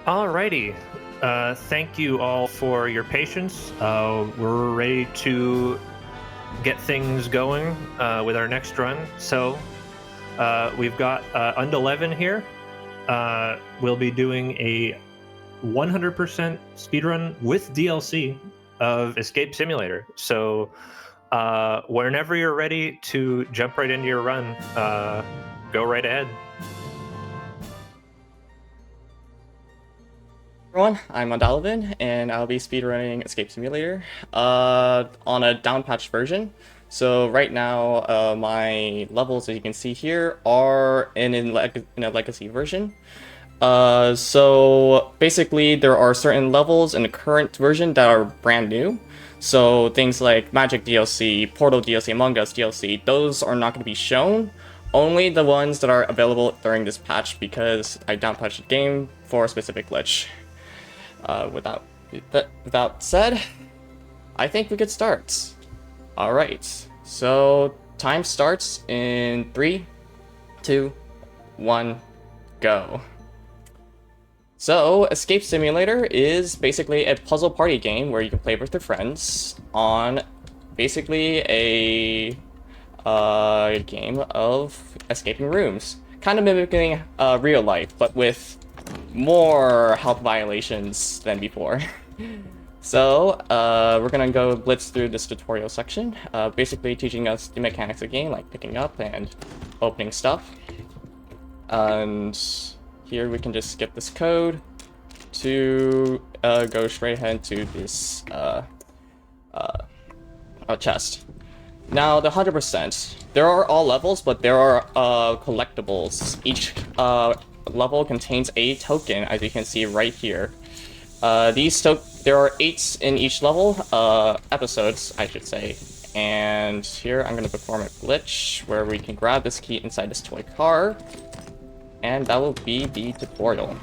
Alrighty. Thank you all for your patience. We're ready to get things going with our next run. So we've got undalevein here. We'll be doing a 100% speedrun with DLC of Escape Simulator. So whenever you're ready to jump right into your run, go right ahead. Everyone, I'm undalevein, and I'll be speedrunning Escape Simulator on a downpatched version. So right now, my levels, as you can see here, are in a legacy version. So basically, there are certain levels in the current version that are brand new. So things like Magic DLC, Portal DLC, Among Us DLC, those are not going to be shown. Only the ones that are available during this patch because I downpatched the game for a specific glitch. Without said, I think we could start. Alright, so time starts in 3, 2, 1, go. So, Escape Simulator is basically a puzzle party game where you can play with your friends on basically a game of escaping rooms. Kind of mimicking real life, but with more health violations than before. So, we're gonna go blitz through this tutorial section, basically teaching us the mechanics of the game, like picking up and opening stuff. And here we can just skip this code to go straight ahead to this chest. Now, the 100%, there are all levels, but there are collectibles. Each level contains a token, as you can see right here. There are 8 in each level, episodes, I should say. And here I'm going to perform a glitch where we can grab this key inside this toy car. And that will be the tutorial.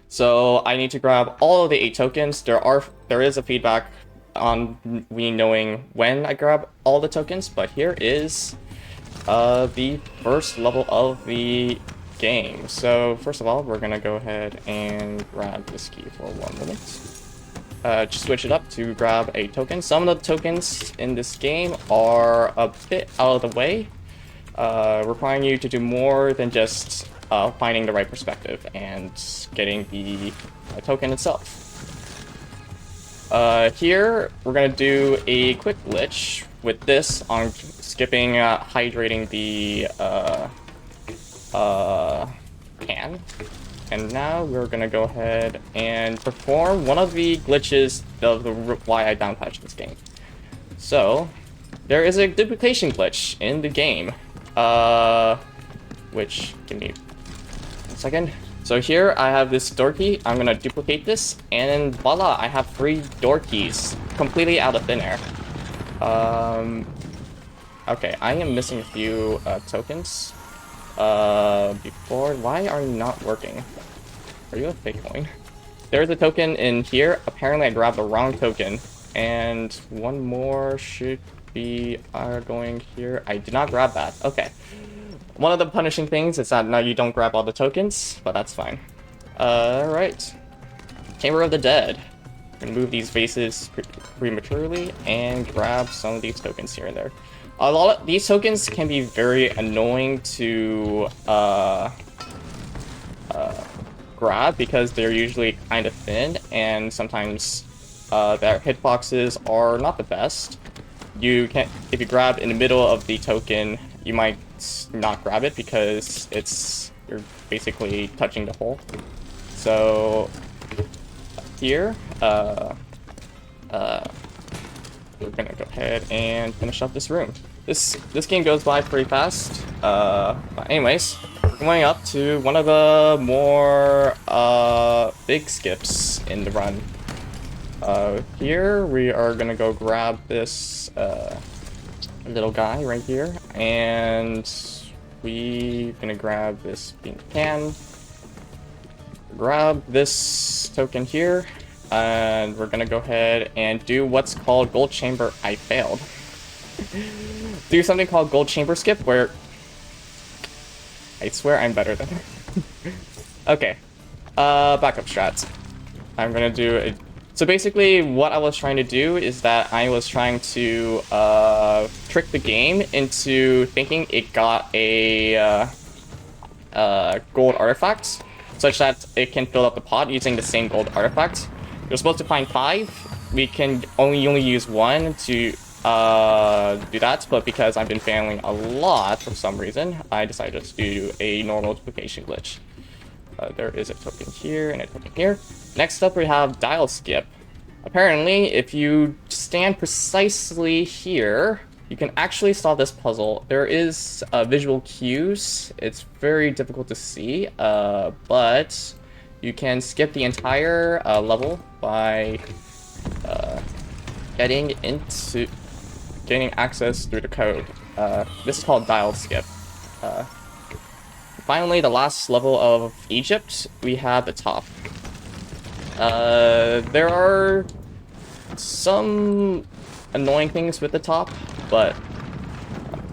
So I need to grab all of the 8 tokens. There is a feedback on me knowing when I grab all the tokens, but here is the first level of the game. So first of all, we're gonna go ahead and grab this key for 1 minute. Just switch it up to grab a token. Some of the tokens in this game are a bit out of the way, requiring you to do more than just finding the right perspective and getting the token itself. Here, we're gonna do a quick glitch with this on skipping hydrating the can. And now we're gonna go ahead and perform one of the glitches of why I downpatched this game. So, there is a duplication glitch in the game, which, give me 1 second. So here I have this door key, I'm gonna duplicate this, and voila, I have 3 door keys, completely out of thin air. Okay, I am missing a few tokens. Why are you not working? Are you a fake coin? There's a token in here, apparently I grabbed the wrong token, and one more should be going here. I did not grab that, okay. One of the punishing things is that now you don't grab all the tokens, but that's fine. Alright. Chamber of the Dead. I'm gonna move these vases prematurely and grab some of these tokens here and there. A lot of these tokens can be very annoying to grab because they're usually kind of thin, and sometimes their hitboxes are not the best. You can't, if you grab in the middle of the token, you might not grab it because you're basically touching the hole. So here, we're gonna go ahead and finish up this room. This game goes by pretty fast. But anyways, we're going up to one of the more big skips in the run. Here we are gonna go grab this little guy right here, and we're gonna grab this pink can, grab this token here, and we're gonna go ahead and do what's called gold chamber. I failed. Do something called gold chamber skip, where I swear I'm better than her. Okay, Backup strats. I'm gonna do a... So basically, what I was trying to do is that I was trying to trick the game into thinking it got a gold artifact, such that it can fill up the pot using the same gold artifact. You're supposed to find 5. We can only use 1 to do that, but because I've been failing a lot for some reason, I decided to do a normal duplication glitch. There is a token here and a token here. Next up, we have dial skip. Apparently, if you stand precisely here, you can actually solve this puzzle. There is visual cues. It's very difficult to see, but you can skip the entire level by getting access through the code. This is called dial skip. Finally, the last level of Egypt, we have the top. There are some annoying things with the top, but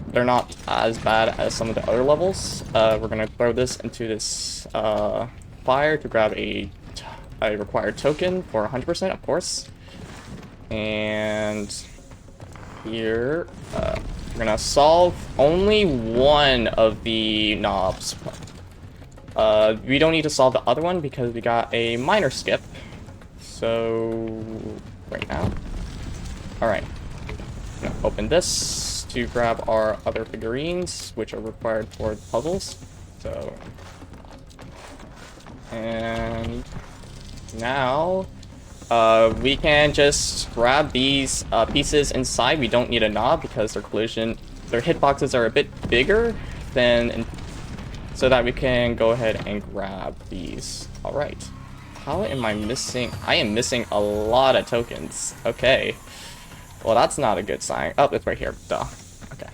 they're not as bad as some of the other levels. We're gonna throw this into this fire to grab a required token for 100%, of course. And here, we're gonna solve only one of the knobs. We don't need to solve the other one because we got a minor skip. So, right now. Alright. Open this to grab our other figurines, which are required for the puzzles. So, and now we can just grab these pieces inside. We don't need a knob because their hitboxes are a bit bigger than, so that we can go ahead and grab these. All right. How am I missing? I am missing a lot of tokens. Okay. Well, that's not a good sign. Oh, it's right here. Duh. Okay.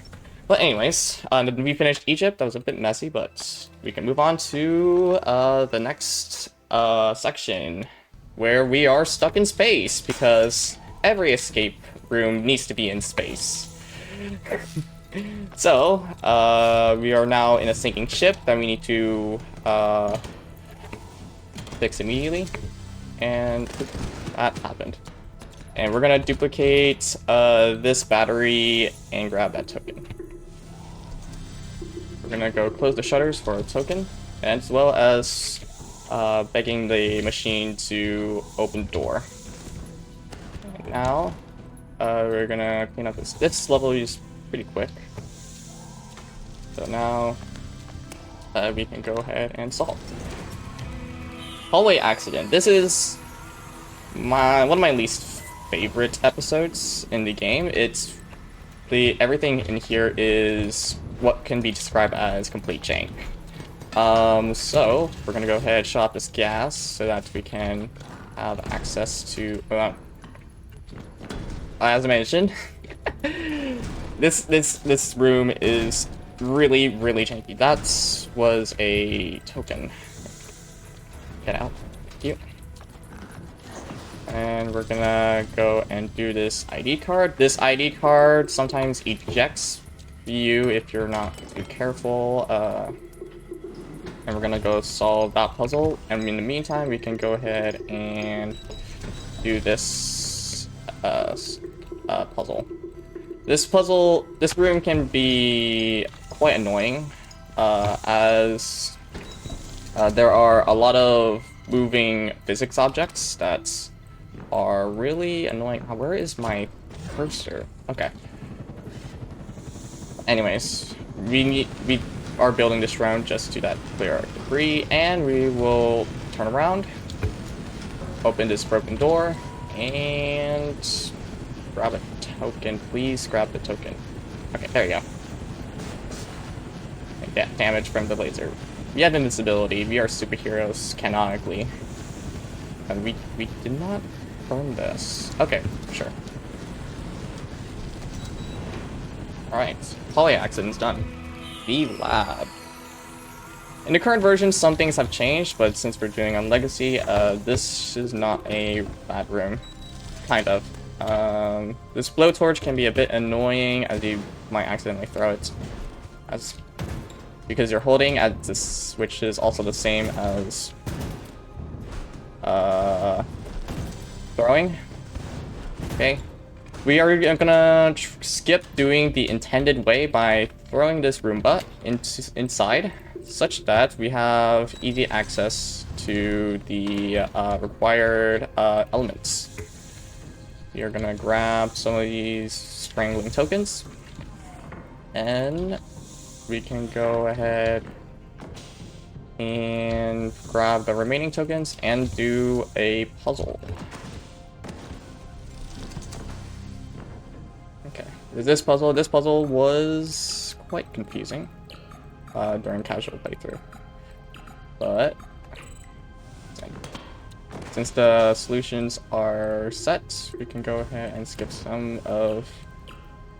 But anyways, we finished Egypt. That was a bit messy, but we can move on to the next section, where we are stuck in space, because every escape room needs to be in space. So, we are now in a sinking ship that we need to fix immediately, and that happened. And we're gonna duplicate this battery and grab that token. We're gonna go close the shutters for a token, as well as begging the machine to open the door. And now, we're gonna clean up this. This level is pretty quick. So now, we can go ahead and solve. Hallway accident. This is one of my least favorite episodes in the game. It's everything in here is what can be described as complete jank. So we're gonna go ahead and shut off this gas so that we can have access to. As I mentioned, this room is really janky. That was a token. Get out. Thank you. And we're gonna go and do this ID card. This ID card sometimes ejects you if you're not too careful. And we're gonna go solve that puzzle. And in the meantime, we can go ahead and do this puzzle. This room can be quite annoying, as there are a lot of moving physics objects that are really annoying. Where is my cursor? Okay. Anyways, we are building this round just to clear our debris, and we will turn around, open this broken door, and grab a token. Please grab the token. Okay, there you go. And get damage from the laser. We have invincibility. We are superheroes canonically, and we did not burn this. Okay, sure. All right, hallway accident's done. The lab. In the current version, some things have changed, but since we're doing on Legacy, this is not a bad room. Kind of. This blowtorch can be a bit annoying, as you might accidentally throw it. Because you're holding at this, which is also the same as Throwing. Okay. We are gonna skip doing the intended way by throwing this Roomba inside, such that we have easy access to the required elements. We are gonna grab some of these strangling tokens, and we can go ahead and grab the remaining tokens and do a puzzle. Okay, this puzzle was quite confusing during casual playthrough, but since the solutions are set, we can go ahead and skip some of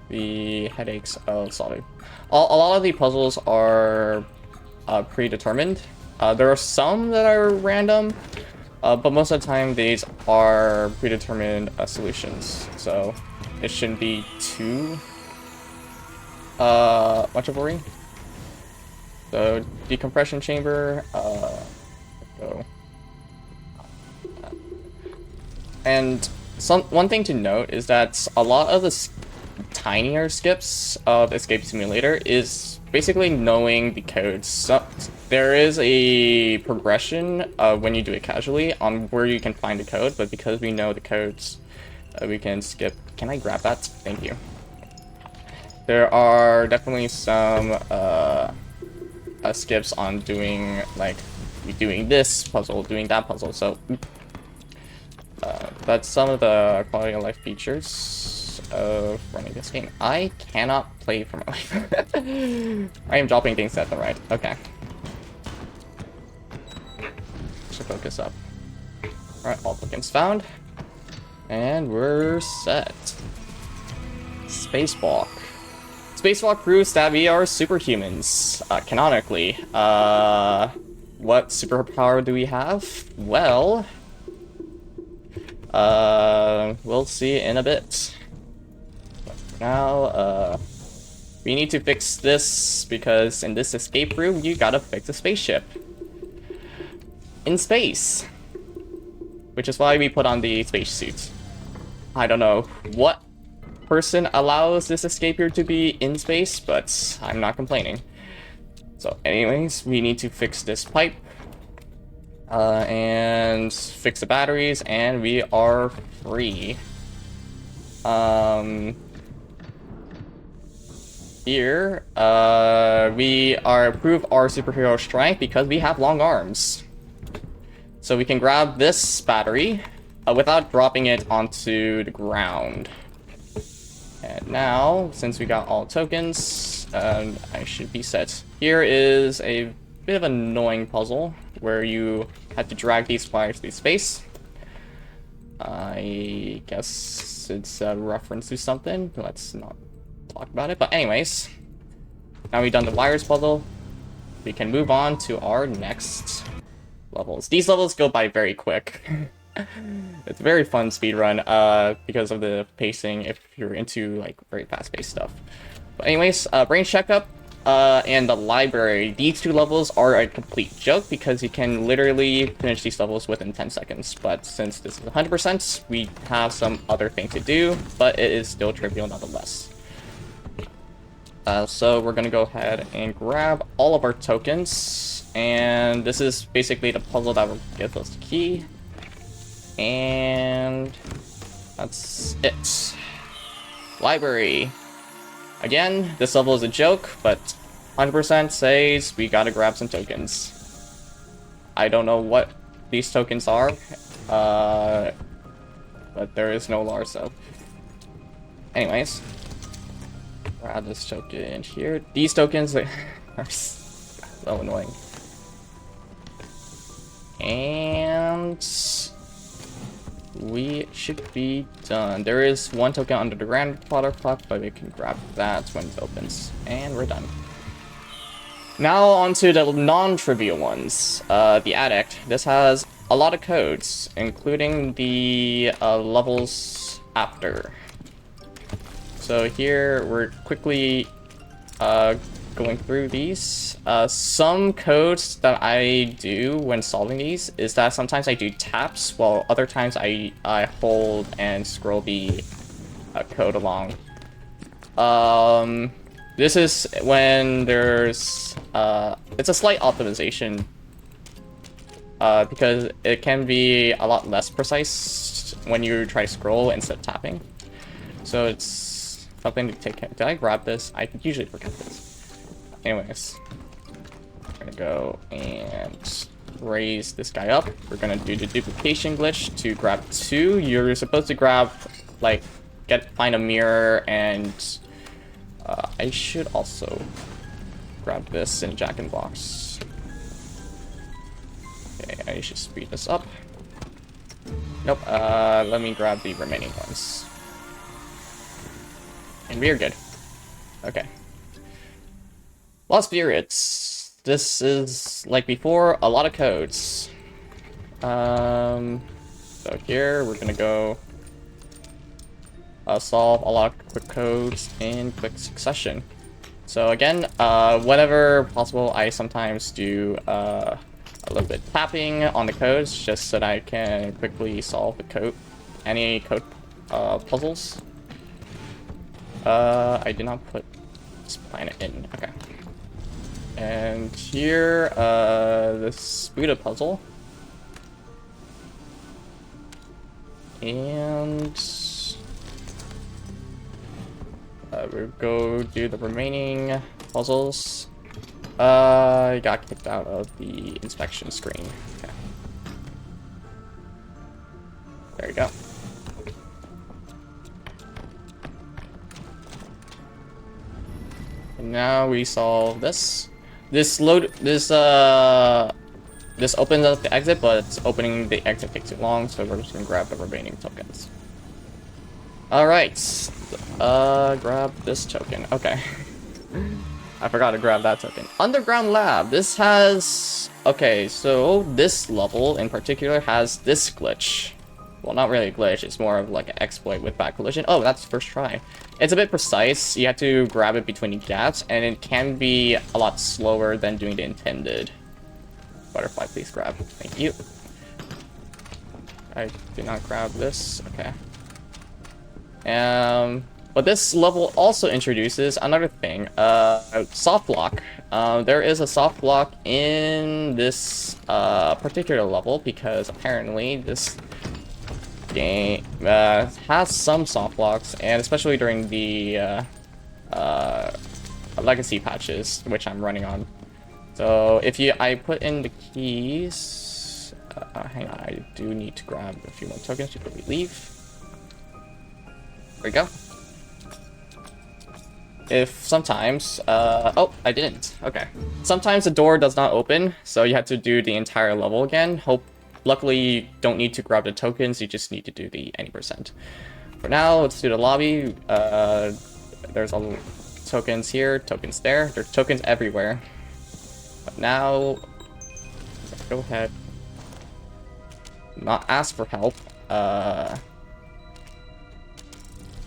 the headaches of solving. A lot of the puzzles are predetermined. There are some that are random, but most of the time these are predetermined solutions, so it shouldn't be too much of a worry. So decompression chamber, go. And one thing to note is that a lot of the tinier skips of Escape Simulator is basically knowing the codes. So there is a progression when you do it casually on where you can find the code, but because we know the codes, we can skip. Can I grab that? Thank you. There are definitely some skips on doing, like, doing this puzzle, doing that puzzle, so that's some of the quality of life features of running this game. I cannot play for my life. I am dropping things left and right. Okay. Should focus up. Alright, all tokens found. And we're set. Spacewalk. Spacewalk proves that we are superhumans, canonically. What superpower do we have? Well, we'll see in a bit. But for now, we need to fix this, because in this escape room, you gotta fix a spaceship. In space. Which is why we put on the spacesuit. I don't know what person allows this escape here to be in space, but I'm not complaining. So anyways, we need to fix this pipe. And fix the batteries, and we are free. Here, we prove our superhero strength because we have long arms. So we can grab this battery without dropping it onto the ground. And now, since we got all tokens, I should be set. Here is a bit of an annoying puzzle where you have to drag these wires through space. I guess it's a reference to something. Let's not talk about it. But anyways, now we've done the wires puzzle, we can move on to our next levels. These levels go by very quick. It's a very fun speedrun because of the pacing if you're into like very fast-paced stuff. But anyways, brain checkup and the library. These two levels are a complete joke because you can literally finish these levels within 10 seconds. But since this is 100%, we have some other things to do, but it is still trivial nonetheless. So we're gonna go ahead and grab all of our tokens, and this is basically the puzzle that will give us the key. And that's it. Library. Again, this level is a joke, but 100% says we gotta grab some tokens. I don't know what these tokens are, but there is no lore, so. Anyways, grab this token here. These tokens are so annoying. And we should be done. There is one token under the grandfather clock, but we can grab that when it opens. And we're done. Now on to the non-trivial ones. The addict. This has a lot of codes, including the levels after. So here we're quickly going through these. Some codes that I do when solving these is that sometimes I do taps, while other times I hold and scroll the code along. This is when there's it's a slight optimization because it can be a lot less precise when you try to scroll instead of tapping. So it's something to take care of. Did I grab this? I usually forget this. Anyways, we're gonna go and raise this guy up. We're gonna do the duplication glitch to grab 2. You're supposed to grab, like, find a mirror, and I should also grab this in Jack in the Box. Okay, I should speed this up. Nope, let me grab the remaining ones. And we are good. Okay. Lost Spirits. This is, like before, a lot of codes. So here, we're gonna go solve a lot of quick codes in quick succession. So again, whenever possible, I sometimes do a little bit tapping on the codes just so that I can quickly solve the code, any code puzzles. I did not put this planet in. Okay. And here, this Buddha puzzle. And we'll go do the remaining puzzles. I got kicked out of the inspection screen. Okay. There you go. And now we solve this. This opens up the exit, but opening the exit takes too long, so we're just gonna grab the remaining tokens. Alright. Grab this token. Okay. I forgot to grab that token. Underground Lab. This has... Okay, so this level in particular has this glitch. Well, not really a glitch, it's more of like an exploit with back collision. Oh, that's first try. It's a bit precise. You have to grab it between the gaps, and it can be a lot slower than doing the intended. Butterfly, please grab. Thank you. I did not grab this. Okay. But this level also introduces another thing, soft block. There is a soft block in this particular level because apparently this game has some soft blocks, and especially during the legacy patches, which I'm running on. So if I put in the keys, hang on, I do need to grab a few more tokens before we leave. There we go. If sometimes, oh, I didn't. Okay. Sometimes the door does not open, so you have to do the entire level again. Luckily, you don't need to grab the tokens, you just need to do the any %. For now, let's do the lobby. There's all tokens here, tokens there. There's tokens everywhere. But now, go ahead. Not ask for help.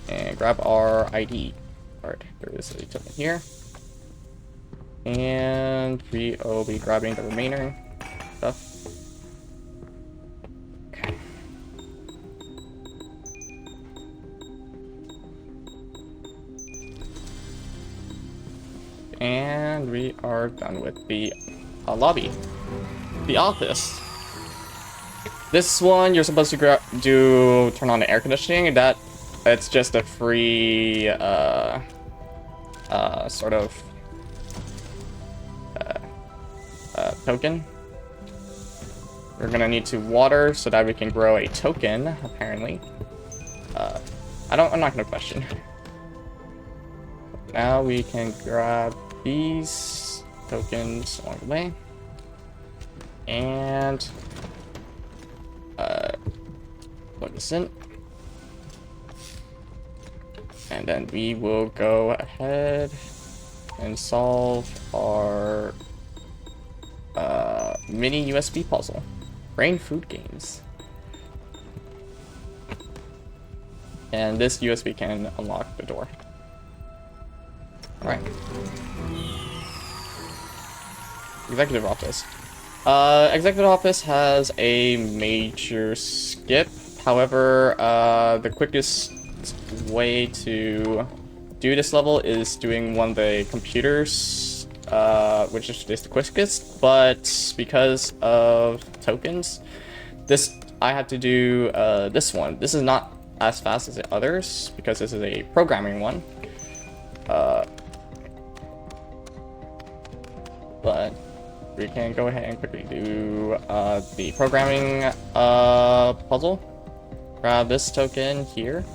And grab our ID card. There is a token here. And we will be grabbing the remaining stuff. Okay. And we are done with the lobby. The office. This one, you're supposed to turn on the air conditioning. It's just a free, sort of, token. We're gonna need to water so that we can grow a token, apparently. I'm not gonna question. Now we can grab these tokens along the way. And, plug this in. And then we will go ahead and solve our mini USB puzzle. Brain Food Games. And this USB can unlock the door. Alright. Executive Office. Executive Office has a major skip. However, the quickest way to do this level is doing one of the computers, which is the quickest, but because of tokens, I have to do this one. This is not as fast as the others because this is a programming one. But we can go ahead and quickly do the programming puzzle. Grab this token here,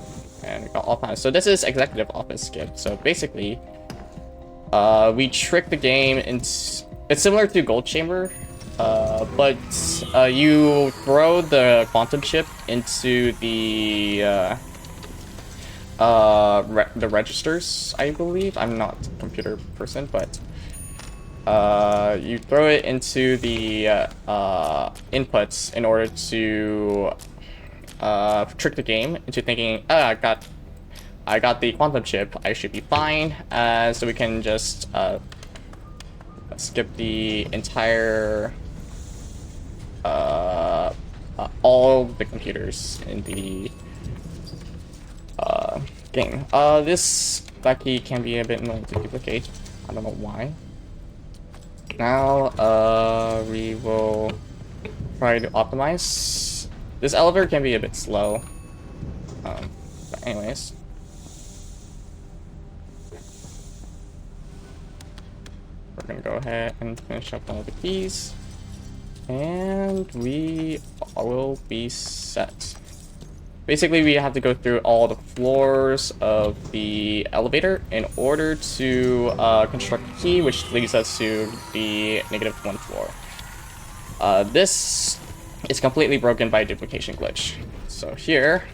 and we got all kinds. So this is Executive Office skip. So basically, we trick the game into. It's similar to Gold Chamber, but you throw the quantum chip into the registers, I believe. I'm not a computer person, but you throw it into the inputs in order to trick the game into thinking, I got the quantum chip, I should be fine. So we can just skip the entire all the computers in the game. This key can be a bit annoying to duplicate. I don't know why. Now we will try to optimize. This elevator can be a bit slow. But anyways. We're gonna go ahead and finish up all the keys. And we will be set. Basically, we have to go through all the floors of the elevator in order to construct a key, which leads us to the -1 floor. This is completely broken by a duplication glitch. So here,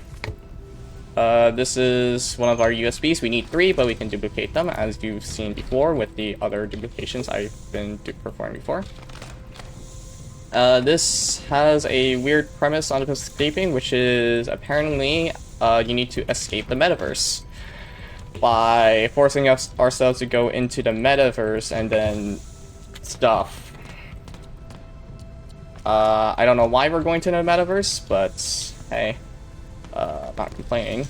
this is one of our USBs. We need 3, but we can duplicate them, as you've seen before with the other duplications I've been performing before. This has a weird premise on escaping, which is apparently you need to escape the metaverse by forcing ourselves to go into the metaverse and then stuff. I don't know why we're going to the metaverse, but hey, not complaining.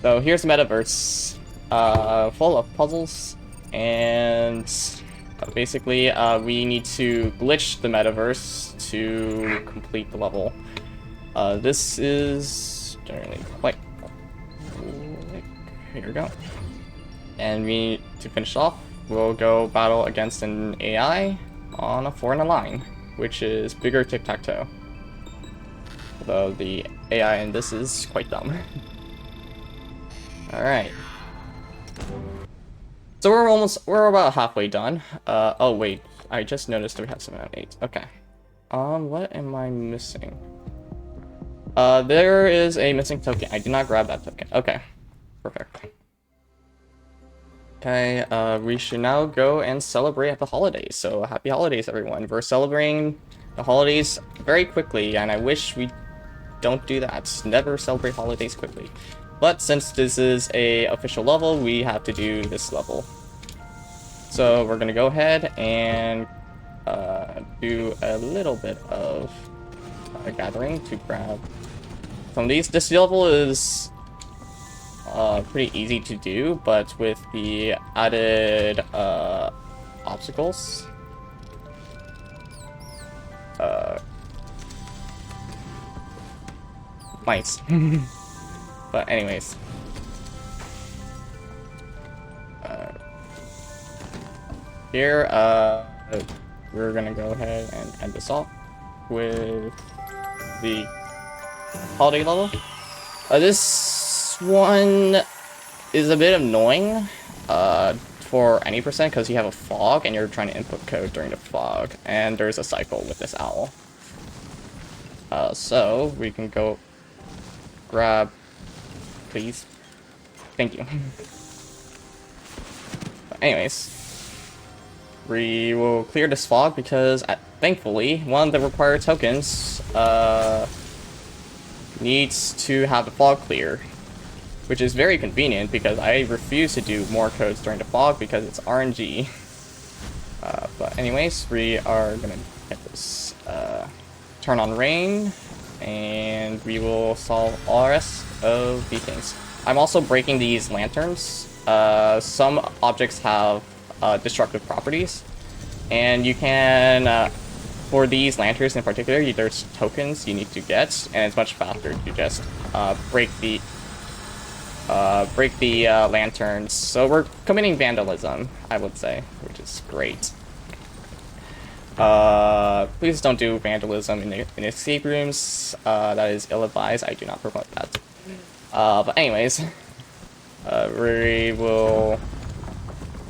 So here's the metaverse, full of puzzles, and basically we need to glitch the metaverse to complete the level. This is generally quite quick. Here we go. And to finish off, we'll go battle against an AI on a 4 in a line, which is bigger tic-tac-toe. Although the AI in this is quite dumb. Alright. So we're about halfway done. Oh wait, I just noticed we have 7 out of 8. Okay. What am I missing? There is a missing token. I did not grab that token. Okay. Perfect. Okay, we should now go and celebrate at the holidays. So happy holidays, everyone. We're celebrating the holidays very quickly, and I wish we don't do that. Never celebrate holidays quickly. But since this is a official level, we have to do this level. So we're gonna go ahead and do a little bit of gathering to grab some of these. This level is pretty easy to do, but with the added obstacles, nice. But anyways, here we're gonna go ahead and end this off with the holiday level. This one is a bit annoying for any percent because you have a fog and you're trying to input code during the fog, and there's a cycle with this owl. So we can go grab, please. Thank you. But anyways, we will clear this fog because thankfully one of the required tokens needs to have the fog clear, which is very convenient because I refuse to do more codes during the fog because it's RNG. But anyways, we are gonna get this turn on rain, and we will solve all the rest of the things. I'm also breaking these lanterns. Some objects have destructive properties, and you can, for these lanterns in particular, there's tokens you need to get, and it's much faster to just break the lanterns. So we're committing vandalism, I would say, which is great. Please don't do vandalism in escape rooms. That is ill-advised. I do not promote that. But anyways, we will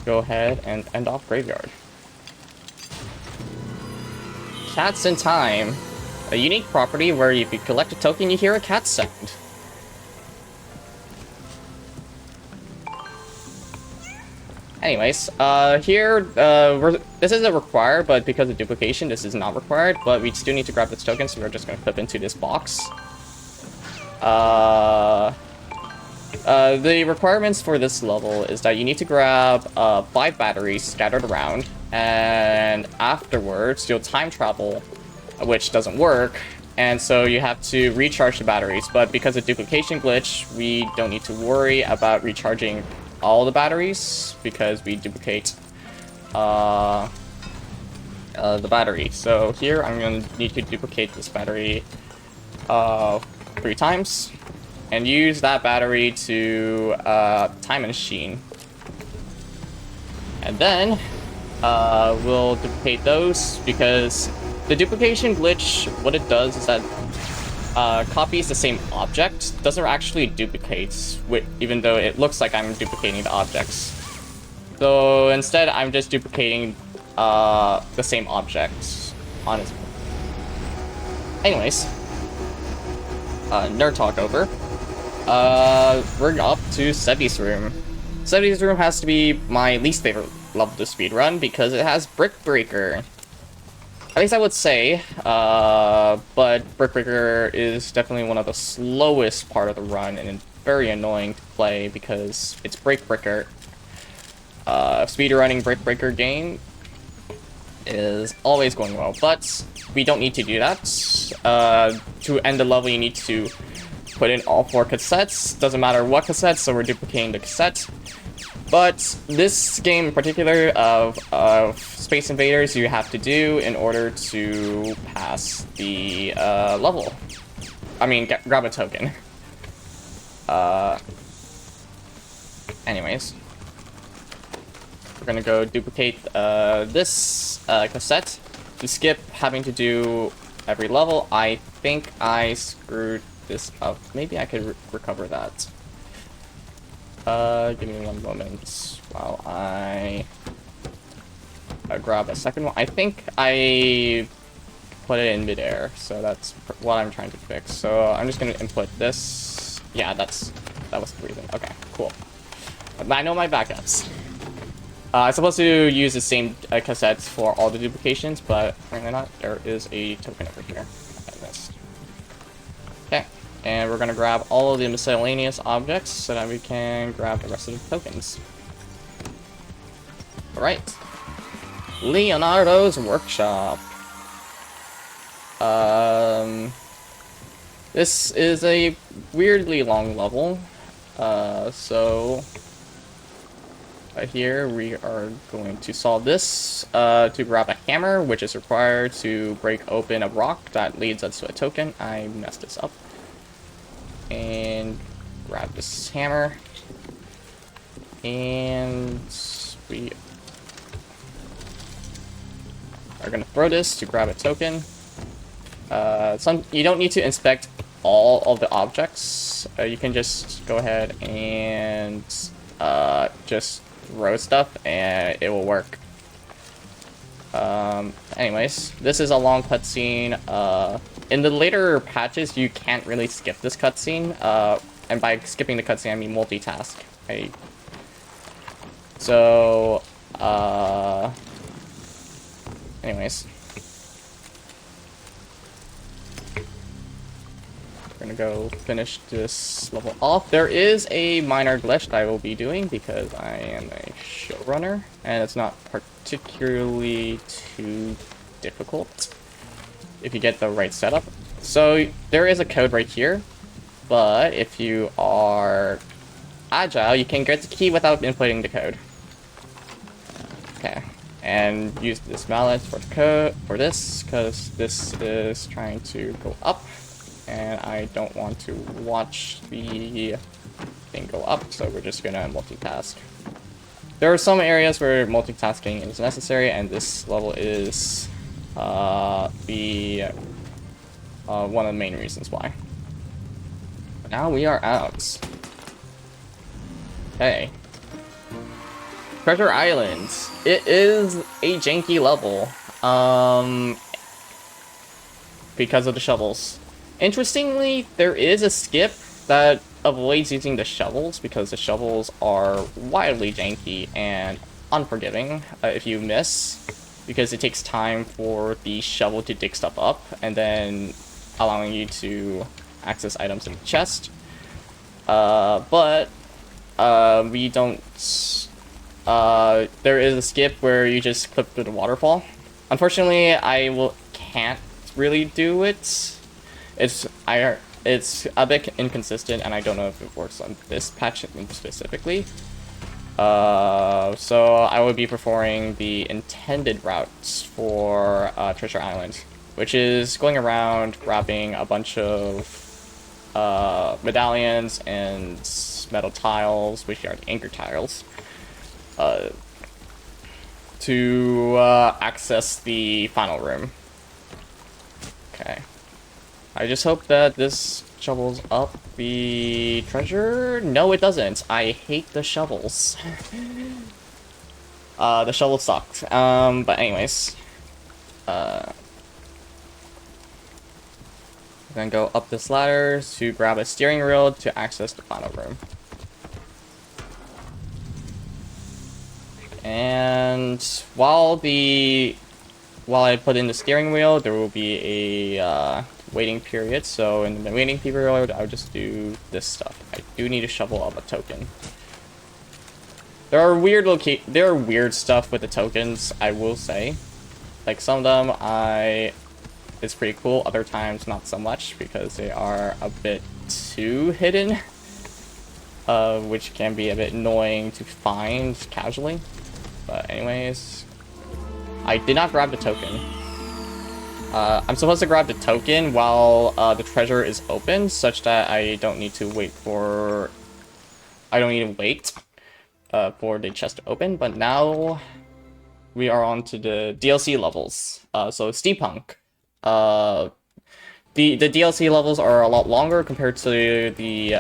go ahead and end off Graveyard. Cats in Time. A unique property where if you collect a token, you hear a cat sound. Anyways, here, this isn't required, but because of duplication, this is not required, but we still need to grab this token, so we're just going to clip into this box. The requirements for this level is that you need to grab 5 batteries scattered around, and afterwards, you'll time travel, which doesn't work, and so you have to recharge the batteries, but because of duplication glitch, we don't need to worry about recharging all the batteries because we duplicate the battery. So here I'm going to need to duplicate this battery 3 times and use that battery to time a machine. And then we'll duplicate those because the duplication glitch, what it does is that copies the same object, doesn't actually duplicate, even though it looks like I'm duplicating the objects. So instead, I'm just duplicating the same object on its own. Anyways, nerd talk over. We're up to Sebi's room. Sebi's room has to be my least favorite level to speedrun because it has Brick Breaker. At least I would say, but Brick Breaker is definitely one of the slowest part of the run and very annoying to play because it's Brick Breaker. Speedrunning Brick Breaker game is always going well, but we don't need to do that. To end the level, you need to put in all 4 cassettes. Doesn't matter what cassettes, so we're duplicating the cassette. But this game in particular of Space Invaders, you have to do in order to pass the level. I mean, grab a token. Anyways, we're gonna go duplicate this cassette to skip having to do every level. I think I screwed this up. Maybe I could recover that. Give me 1 moment while I grab a second one. I think I put it in midair, so that's what I'm trying to fix. So I'm just gonna input this. Yeah, that was the reason. Okay, cool. I know my backups. I'm supposed to use the same cassettes for all the duplications, but apparently not. There is a token over here. I missed. Okay. And we're going to grab all of the miscellaneous objects so that we can grab the rest of the tokens. Alright. Leonardo's Workshop. This is a weirdly long level. So here we are going to solve this to grab a hammer, which is required to break open a rock that leads us to a token. I messed this up. And grab this hammer, and we are gonna throw this to grab a token. You don't need to inspect all of the objects. You can just go ahead and just throw stuff, and it will work. Anyways, this is a long cutscene. In the later patches, you can't really skip this cutscene. And by skipping the cutscene, I mean multitask. So, anyways. gonna go finish this level off. There is a minor glitch that I will be doing because I am a showrunner, and it's not particularly too difficult if you get the right setup. So there is a code right here, but if you are agile, you can get the key without inputting the code. Okay, and use this mallet for code for this, because this is trying to go up, and I don't want to watch the thing go up, so we're just gonna multitask. There are some areas where multitasking is necessary, and this level is one of the main reasons why. But now we are out. Okay. Treasure Island. It is a janky level. Because of the shovels. Interestingly, there is a skip that avoids using the shovels because the shovels are wildly janky and unforgiving if you miss, because it takes time for the shovel to dig stuff up and then allowing you to access items in the chest. But we don't. There is a skip where you just clip through the waterfall. Unfortunately, can't really do it. It's a bit inconsistent, and I don't know if it works on this patch specifically. So I would be preferring the intended routes for Treasure Island, which is going around grabbing a bunch of medallions and metal tiles, which are the anchor tiles, to access the final room. Okay. I just hope that this shovels up the treasure. No, it doesn't. I hate the shovels. The shovel sucked. But anyways. Then go up this ladder to grab a steering wheel to access the final room. And while I put in the steering wheel, there will be a waiting period. So in the waiting period, I'll just do this stuff. I do need to shovel up a token. There are weird stuff with the tokens, I will say. Like some of them it's pretty cool, other times not so much because they are a bit too hidden. Which can be a bit annoying to find casually. But anyways, I did not grab the token. I'm supposed to grab the token while the treasure is open, such that I don't need to wait for the chest to open. But now we are on to the DLC levels. So Steampunk. The DLC levels are a lot longer compared to the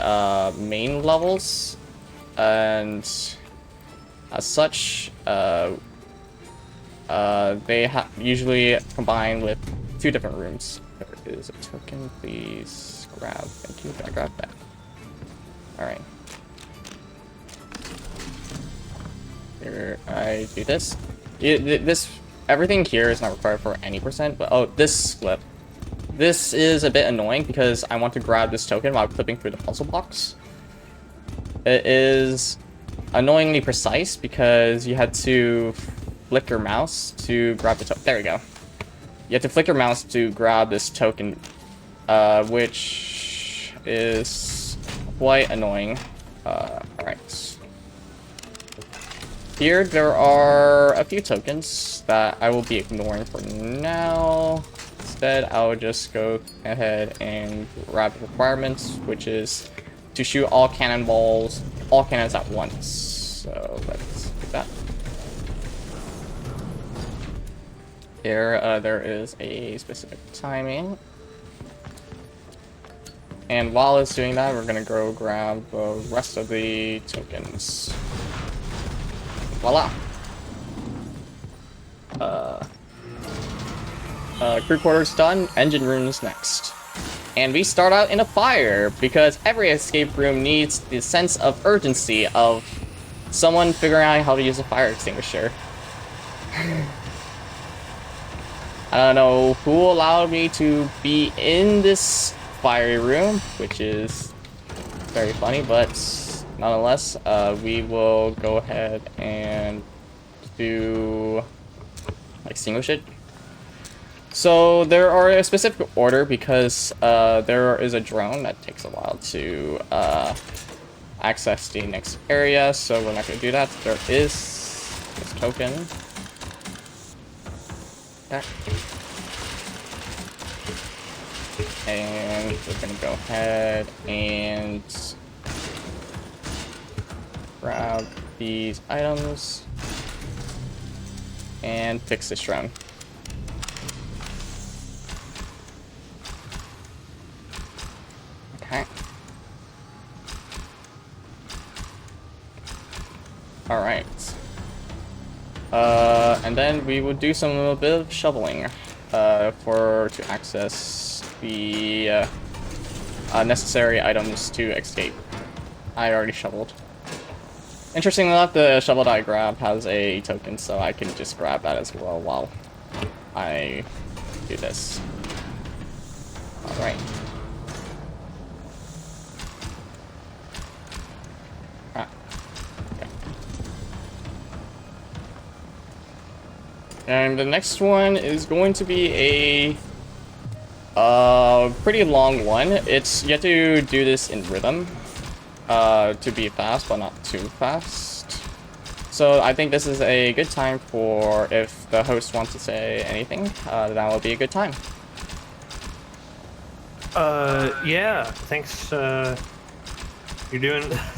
main levels, and as such, they usually combine with 2 different rooms. There is a token, please grab. Thank you. I grabbed that. Alright. Here, I do this. Everything here is not required for any percent, but oh, this slip. This is a bit annoying because I want to grab this token while clipping through the puzzle box. It is annoyingly precise because you had to flick your mouse to grab the token. There we go. You have to flick your mouse to grab this token, which is quite annoying. Alright. Here, there are a few tokens that I will be ignoring for now. Instead, I'll just go ahead and grab the requirements, which is to shoot all cannons at once. So let's do that. Here, there is a specific timing. And while it's doing that, we're gonna go grab the rest of the tokens. Voila! Crew quarters done, engine room is next. And we start out in a fire, because every escape room needs the sense of urgency of someone figuring out how to use a fire extinguisher. I don't know who allowed me to be in this fiery room, which is very funny, but nonetheless, we will go ahead and do extinguish it. So there are a specific order because there is a drone that takes a while to access the next area, so we're not going to do that. There is this token. Okay. And we're going to go ahead and grab these items and fix this drone. Okay. All right. And then we will do a bit of shoveling to access the necessary items to escape. I already shoveled. Interestingly enough, the shovel that I grabbed has a token, so I can just grab that as well while I do this. All right. And the next one is going to be a pretty long one. You have to do this in rhythm to be fast, but not too fast. So I think this is a good time for, if the host wants to say anything, that will be a good time. Yeah, thanks.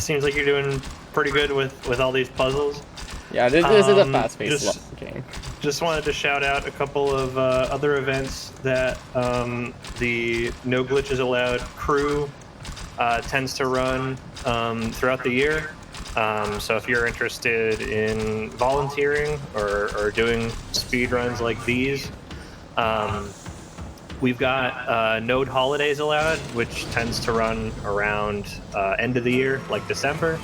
Seems like you're doing pretty good with all these puzzles. Yeah, this is a fast-paced game. Just wanted to shout out a couple of other events that the No Glitches Allowed crew tends to run throughout the year. So if you're interested in volunteering or doing speed runs like these, we've got Node Holidays Allowed, which tends to run around end of the year, like December.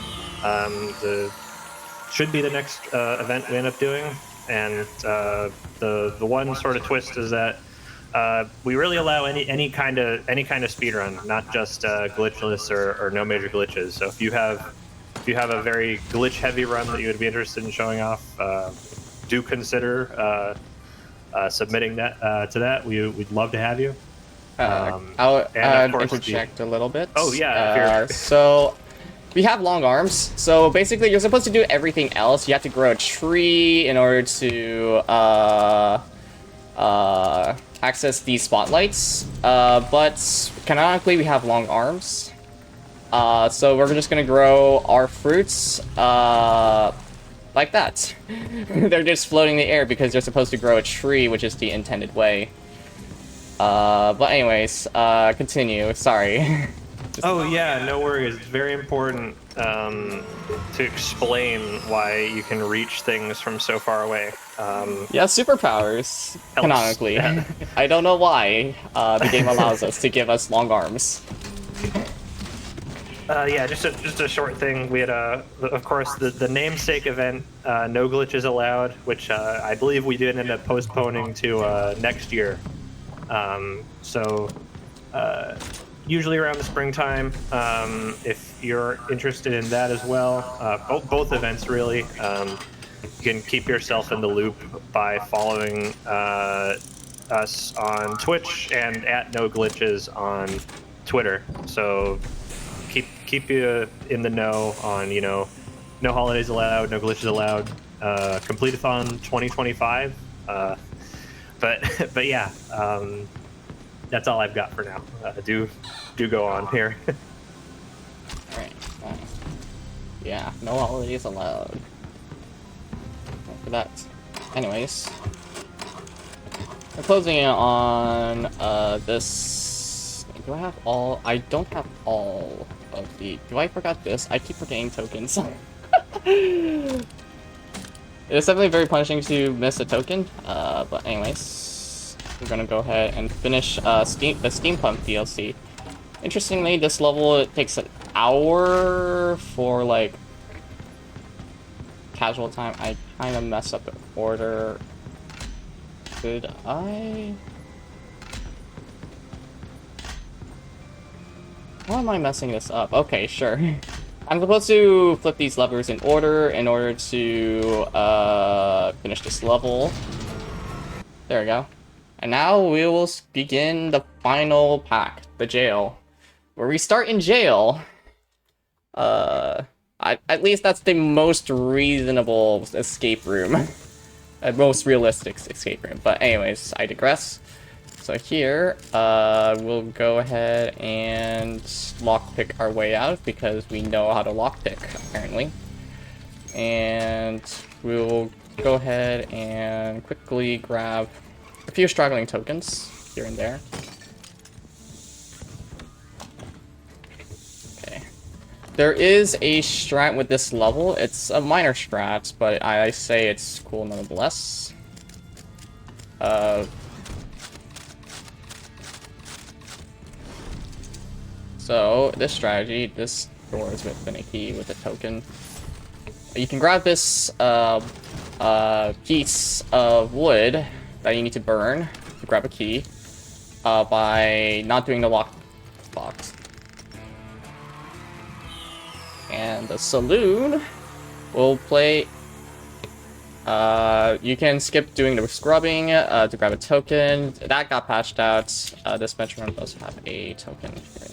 Should be the next event we end up doing. And the one sort of twist is that we really allow any kind of speed run, not just glitchless or no major glitches. So if you have a very glitch heavy run that you would be interested in showing off, do consider submitting that to that. We'd love to have you. I'll interject a little bit. Oh yeah. So we have long arms, so basically you're supposed to do everything else. You have to grow a tree in order to access these spotlights, but canonically we have long arms. So we're just gonna grow our fruits like that. They're just floating in the air because they're supposed to grow a tree, which is the intended way. But anyways, continue, sorry. Oh yeah, no worries. It's very important to explain why you can reach things from so far away. Yeah, superpowers, canonically. Yeah. I don't know why the game allows us to give us long arms. Yeah, just a short thing. We had, of course, the namesake event, No Glitches Allowed, which I believe we did end up postponing to next year. Usually around the springtime, if you're interested in that as well, both events really, you can keep yourself in the loop by following us on Twitch and at No Glitches on Twitter. So keep you in the know on, No Holidays Allowed, No Glitches Allowed, Complete-a-thon 2025. But yeah, that's all I've got for now. Do go on here. Alright. Yeah, no holidays allowed. For that. Anyways. We're closing in on this. Do I have all? I don't have all of the. Do I forgot this? I keep forgetting tokens. It's definitely very punishing to miss a token. But anyways, we're gonna go ahead and finish the Steampunk DLC. Interestingly, this level, it takes an hour for like casual time. I kind of messed up the order. Did I? Why am I messing this up? Okay, sure. I'm supposed to flip these levers in order to finish this level. There we go. And now we will begin the final pack, the jail. Where we start in jail. At least that's the most reasonable escape room. Most realistic escape room. But anyways, I digress. So here, we'll go ahead and lockpick our way out because we know how to lockpick, apparently. And we'll go ahead and quickly grab a few straggling tokens here and there. Okay. There is a strat with this level. It's a minor strat, but I say it's cool nonetheless. So, this strategy, this door is within a key with a token. You can grab this piece of wood that you need to burn to grab a key by not doing the lock box. And the saloon will play... you can skip doing the scrubbing to grab a token. That got patched out. This benchmark does have a token here.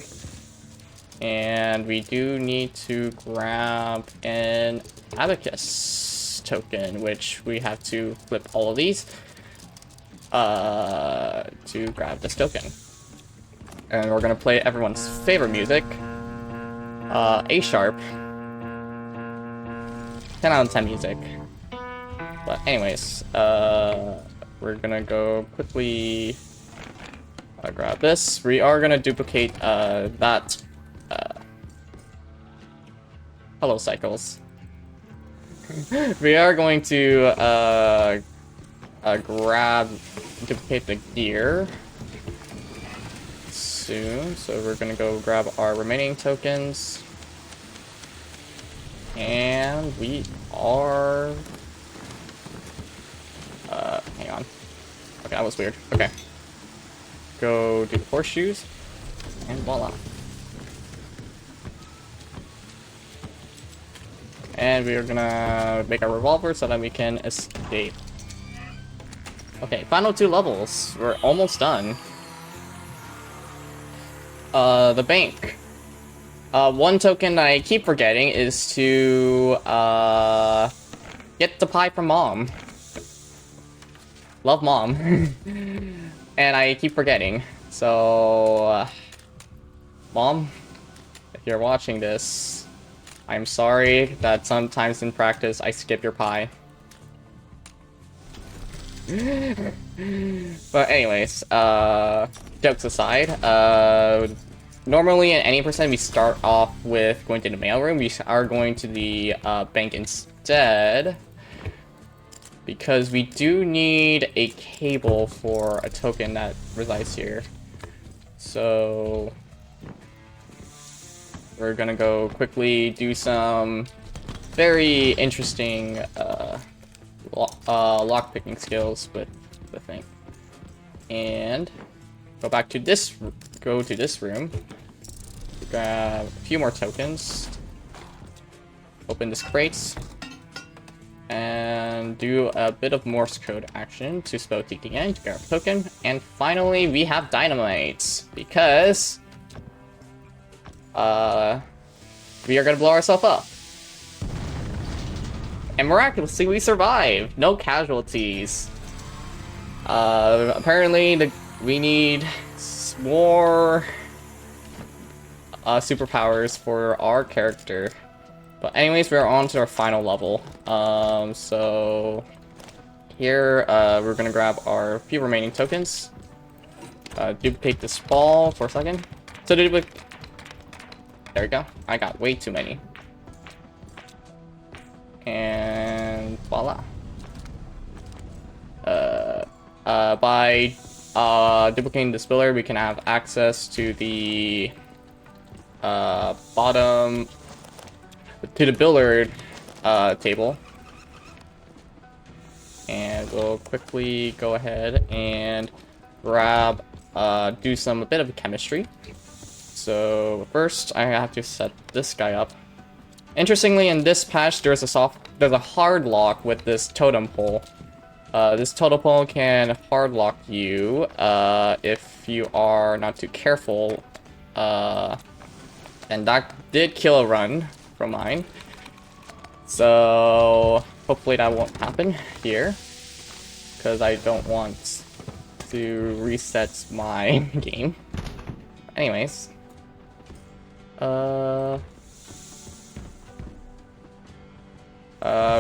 And we do need to grab an abacus token, which we have to flip all of these to grab this token. And we're gonna play everyone's favorite music, A sharp. 10 out of 10 music. But anyways, we're gonna go quickly grab this. We are gonna duplicate that. Hello, cycles. We are going to duplicate the gear soon. So we're gonna go grab our remaining tokens, and we are. Hang on. Okay, that was weird. Okay. Go do the horseshoes, and voila. And we are gonna make a revolver so that we can escape. Okay, final 2 levels. We're almost done. The bank. One token that I keep forgetting is to get the pie from Mom. Love Mom. And I keep forgetting. So, Mom, if you're watching this, I'm sorry that sometimes in practice I skip your pie. But anyways, jokes aside, normally in any percent we start off with going to the mailroom. We are going to the bank instead, because we do need a cable for a token that resides here. So we're gonna go quickly do some very interesting lockpicking skills with the thing. And go to this room, grab a few more tokens, open this crate, and do a bit of Morse code action to spell TTN to grab a token. And finally, we have dynamite, because we are gonna blow ourselves up. And miraculously, we survived! No casualties. Apparently, we need more superpowers for our character. But anyways, we're on to our final level. So here, we're gonna grab our few remaining tokens. Duplicate this ball for a second. So duplicate. There we go. I got way too many. And voila. By duplicating the spiller, we can have access to the bottom, to the billiard table. And we'll quickly go ahead and grab, do a bit of chemistry. So first, I have to set this guy up. Interestingly, in this patch, there's a hard lock with this totem pole. This totem pole can hard lock you if you are not too careful. And that did kill a run from mine. So hopefully that won't happen here, because I don't want to reset my game. Anyways.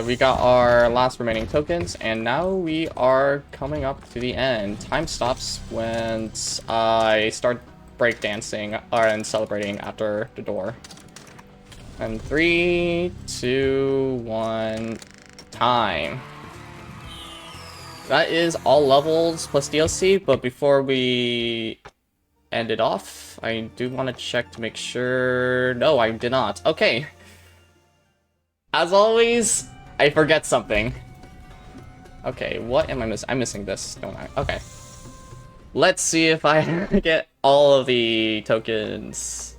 We got our last remaining tokens, and now we are coming up to the end. Time stops when I start breakdancing and celebrating after the door. And 3, 2, 1, time. That is all levels plus DLC, but before we end it off, I do want to check to make sure... No, I did not. Okay. As always, I forget something. Okay, what am I missing? I'm missing this, don't I? Okay. Let's see if I get all of the tokens.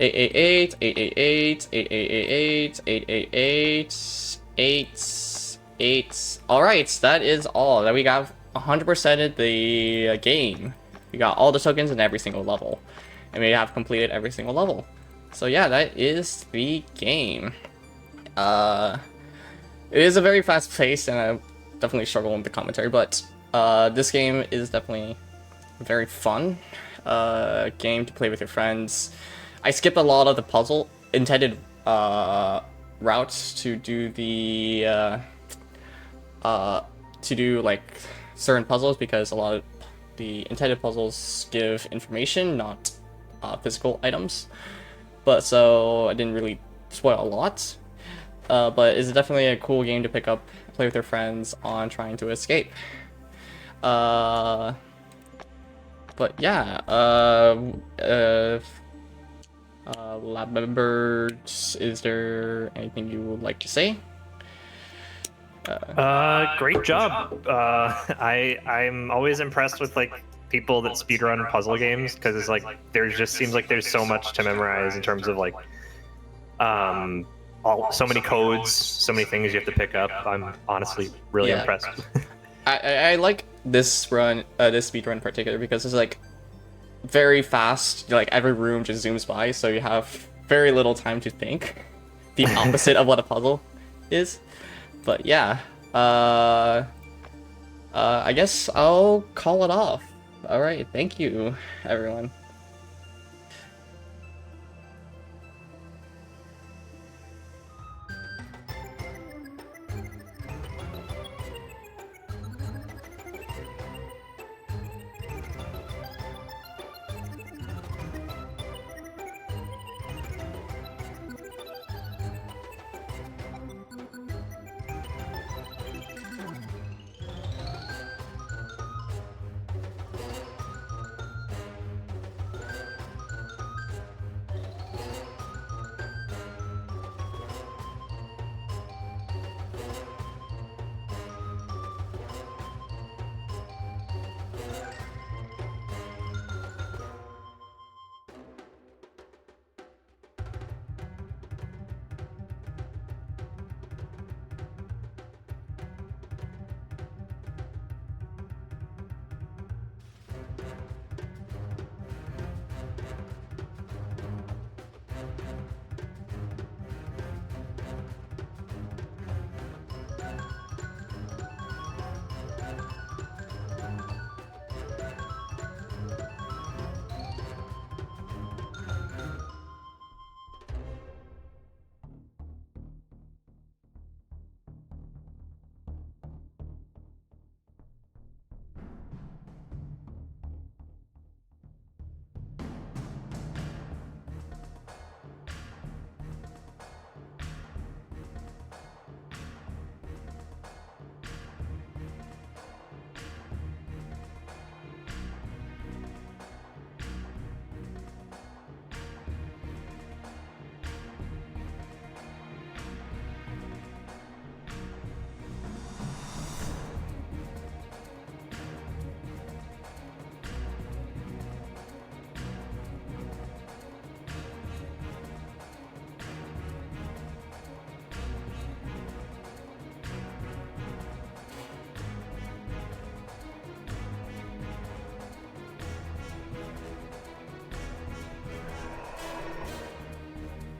888, 888, 888, 888, 8. Alright, that is all. That we got 100%ed the game. We got all the tokens in every single level. And we have completed every single level. So yeah, that is the game. It is a very fast pace, and I definitely struggle with the commentary, but this game is definitely very fun game to play with your friends. I skipped a lot of the intended routes to do the like certain puzzles, because a lot of the intended puzzles give information, not physical items. But so I didn't really spoil a lot. But it's definitely a cool game to pick up, play with your friends on trying to escape. But yeah, lab members, is there anything you would like to say? Great job. I'm always impressed with like people that speedrun puzzle games, because it's like seems like there's so much to memorize in terms of like so many codes, so many things you have to pick up. I'm honestly really impressed. I like this run, this speedrun in particular, because it's like very fast. Like every room just zooms by, so you have very little time to think. The opposite of what a puzzle is. But yeah, I guess I'll call it off. All right, thank you, everyone.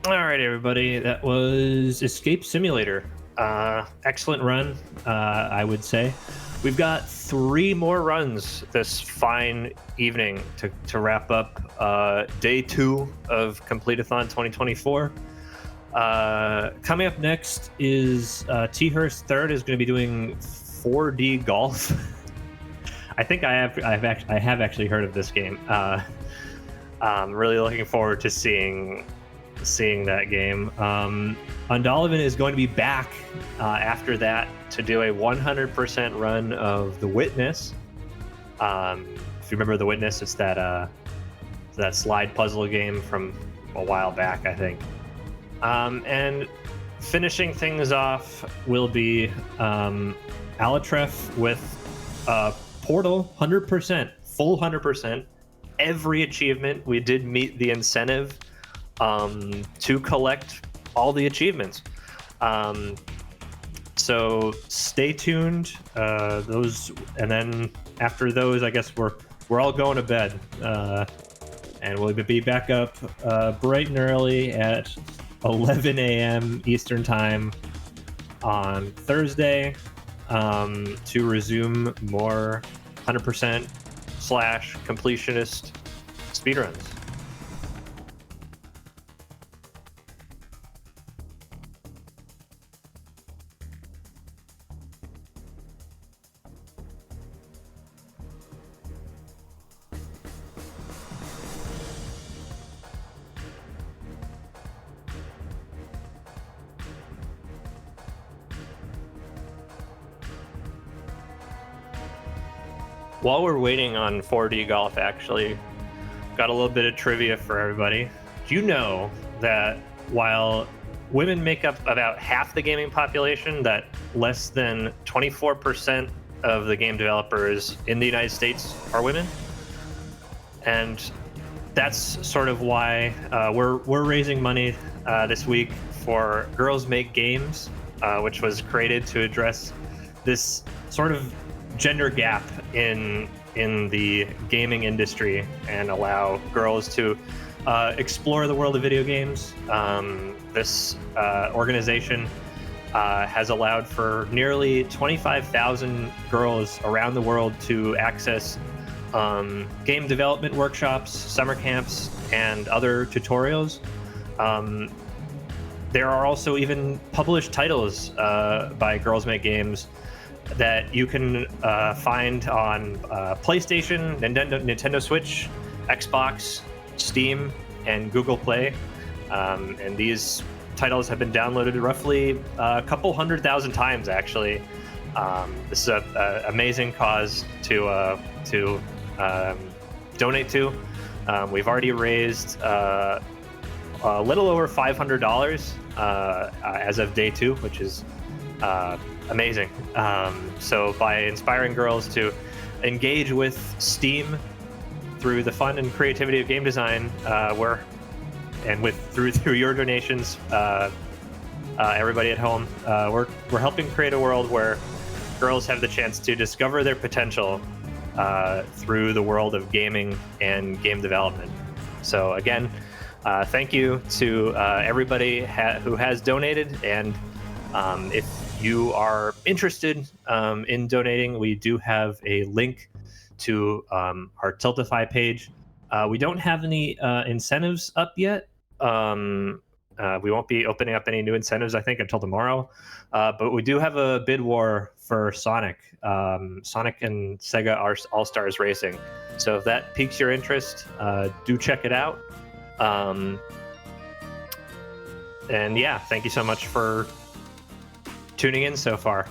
All right, everybody. That was Escape Simulator. Excellent run, I would say. We've got 3 more runs this fine evening to wrap up day 2 of Complete-a-thon 2024. Coming up next is T-Hurst Third is going to be doing 4D golf. I think I have actually heard of this game. I'm really looking forward to seeing that game. Undalevein is going to be back after that to do a 100% run of The Witness. If you remember The Witness, it's that slide puzzle game from a while back, I think. And finishing things off will be Alatref with Portal 100%, full 100%. Every achievement, we did meet the incentive to collect all the achievements. So stay tuned. Those, and then after those, I guess we're all going to bed, and we'll be back up bright and early at 11 a.m. Eastern time on Thursday to resume more 100% / completionist speedruns. While we're waiting on 4D golf, actually, got a little bit of trivia for everybody. Do you know that while women make up about half the gaming population, that less than 24% of the game developers in the United States are women? And that's sort of why we're raising money this week for Girls Make Games, which was created to address this sort of gender gap in the gaming industry and allow girls to explore the world of video games. This organization has allowed for nearly 25,000 girls around the world to access game development workshops, summer camps, and other tutorials. There are also even published titles by Girls Make Games that you can find on PlayStation, Nintendo Switch, Xbox, Steam, and Google Play. And these titles have been downloaded roughly a couple 100,000 times, actually. This is an amazing cause to donate to. We've already raised a little over $500 as of day 2, which is amazing. So by inspiring girls to engage with STEAM through the fun and creativity of game design, through your donations, everybody at home, we're helping create a world where girls have the chance to discover their potential through the world of gaming and game development. So again, thank you to everybody who has donated, and if you are interested in donating, we do have a link to our Tiltify page. We don't have any incentives up yet. We won't be opening up any new incentives, I think, until tomorrow. But we do have a bid war for Sonic and Sega All-Stars Racing. So if that piques your interest, do check it out. And yeah, thank you so much for tuning in so far.